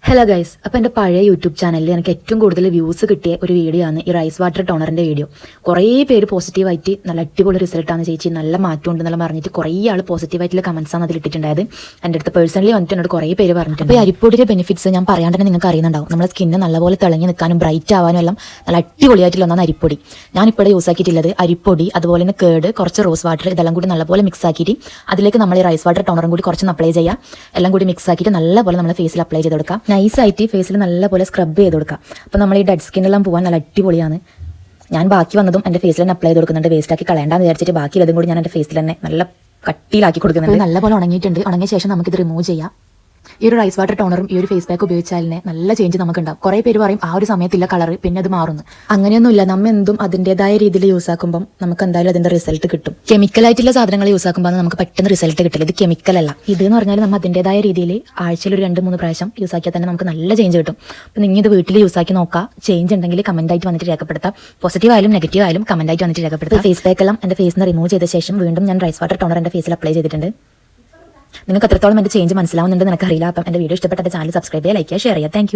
Hello guys, അപ്പോൾ എൻ്റെ പഴയ യൂട്യൂബ് ചാനലിൽ എനിക്ക് ഏറ്റവും കൂടുതൽ വ്യൂസ് കിട്ടിയ ഒരു വീഡിയോ ആണ് ഈ റൈസ് വാട്ടർ ടോണറിൻ്റെ വീഡിയോ. കുറേ പേര് പോസിറ്റീവായിട്ട് നല്ല അടിപൊളി റിസൾട്ടാണ് ചേച്ചി, നല്ല മാറ്റം ഉണ്ടെന്നെല്ലാം പറഞ്ഞിട്ട് കുറേ ആൾ പോസിറ്റീവായിട്ടുള്ള കമൻസാണ് അതിൽ ഇട്ടിട്ടുണ്ടായത്. എൻ്റെ അടുത്ത് പേഴ്സണലി വന്നിട്ട് എന്നോട് കുറേ പേര് പറഞ്ഞിട്ടുണ്ട്. അപ്പോൾ ഈ അരിപ്പൊടിയുടെ ബെനിഫിറ്റ്സ് ഞാൻ പറയാണ്ട് തന്നെ നിങ്ങൾക്ക് അറിയുന്നുണ്ടാവും. നമ്മുടെ സ്കിന്ന് നല്ലപോലെ തിളങ്ങി നിൽക്കാനും ബ്രൈറ്റ് ആവാനും എല്ലാം നല്ല അടിപൊളിയായിട്ടുള്ള ഒന്നാണ് അരിപ്പൊടി. ഞാനിപ്പോൾ യൂസ് ആക്കിയിട്ടുള്ളത് അരിപ്പൊടി, അതുപോലെ തന്നെ കേട്, കുറച്ച് റോസ് വാട്ടർ, ഇതെല്ലാം കൂടി നല്ലപോലെ മിക്സ് ആക്കിയിട്ട് അതിലേക്ക് നമ്മൾ ഈ റൈസ് വാട്ടർ ടോണറും കൂടി കുറച്ചൊന്ന് അപ്ലൈ ചെയ്യാം. എല്ലാം കൂടി മിക്സ് ആക്കിയിട്ട് നല്ലപോലെ നമ്മൾ ഫേസിൽ അപ്ലൈ ചെയ്ത് കൊടുക്കാം. നൈസായിട്ട് ഫേസിൽ നല്ലപോലെ സ്ക്രബ് ചെയ്ത് കൊടുക്കാം. അപ്പോൾ നമ്മൾ ഈ ഡെഡ് സ്കിന്നെല്ലാം പോകാൻ നല്ല അടിപൊളിയാണ്. ഞാൻ ബാക്കി വന്നതും എൻ്റെ ഫേസിൽ തന്നെ അപ്ലൈ ചെയ്ത് കൊടുക്കുന്നുണ്ട്. വേസ്റ്റാക്കി കളയണ്ടെന്ന് വിചാരിച്ചിട്ട് ബാക്കിയുള്ളതും കൂടി ഞാൻ എൻ്റെ ഫേസിൽ തന്നെ നല്ല കട്ടിയിലാക്കി കൊടുക്കുന്നുണ്ട്. നല്ലപോലെ ഉണങ്ങിയിട്ടുണ്ട്. ഉണങ്ങിയ ശേഷം നമുക്കിത് റിമൂവ് ചെയ്യാം. ഈ ഒരു റൈസ് വാട്ടർ ടോണറും ഈ ഒരു ഫേസ് പാക്ക് ഉപയോഗിച്ചാലിനെ നല്ല ചേഞ്ച് നമുക്കുണ്ടാവും. കുറേ പേര് പറയും ആ ഒരു സമയത്തില്ല കളർ, പിന്നെ അത് മാറുന്നു. അങ്ങനെയൊന്നുമില്ല. നമ്മൾ എന്തും അതിൻ്റെതായ രീതിയിൽ യൂസ് ആക്കുമ്പോൾ നമുക്ക് എന്തായാലും അതിൻ്റെ റിസൾട്ട് കിട്ടും. കെമിക്കലായിട്ടുള്ള സാധനങ്ങൾ യൂസ് ആക്കുമ്പോൾ നമുക്ക് പെട്ടെന്ന് റിസൾട്ട് കിട്ടില്ല. ഇത് കെമിക്കലല്ല. ഇതെന്ന് പറഞ്ഞാൽ നമ്മൾ അതിൻ്റെതായ രീതിയിൽ ആഴ്ചയിൽ ഒരു 2-3 പ്രാവശ്യം യൂസ് ആക്കിയാൽ തന്നെ നമുക്ക് നല്ല ചേഞ്ച് കിട്ടും. അപ്പോൾ നിങ്ങൾ ഇത് വീട്ടിൽ യൂസ് ആക്കി നോക്കാം. ചേഞ്ച് ഉണ്ടെങ്കിൽ കമൻറ്റായിട്ട് വന്നിട്ട് രേഖപ്പെടുത്താം. പോസിറ്റീവ് ആയാലും നെഗറ്റീവ് ആയാലും കമൻറ്റായിട്ട് വന്നിട്ട് രേഖപ്പെടുത്താം. ഫേസ് പാക്കെല്ലാം എൻ്റെ ഫേസിൽ നിന്ന് റിമൂവ് ചെയ്ത ശേഷം വീണ്ടും ഞാൻ റൈസ് വാട്ടർ ടോണർ എൻ്റെ ഫേസിൽ അപ്ലൈ ചെയ്തിട്ടുണ്ട്. നിങ്ങൾക്ക് എത്രത്തോളം എൻ്റെ ചേഞ്ച് മനസ്സിലാവുന്നുണ്ടെന്ന് എനിക്കറിയില്ല. അപ്പം എൻ്റെ വീഡിയോ ഇഷ്ടപ്പെട്ട ചാനൽ സബ്സ്ക്രൈബ് ചെയ്യുക, ലൈക്ക് ചെയ്യുക, ഷെയർ ചെയ്യുക. താങ്ക്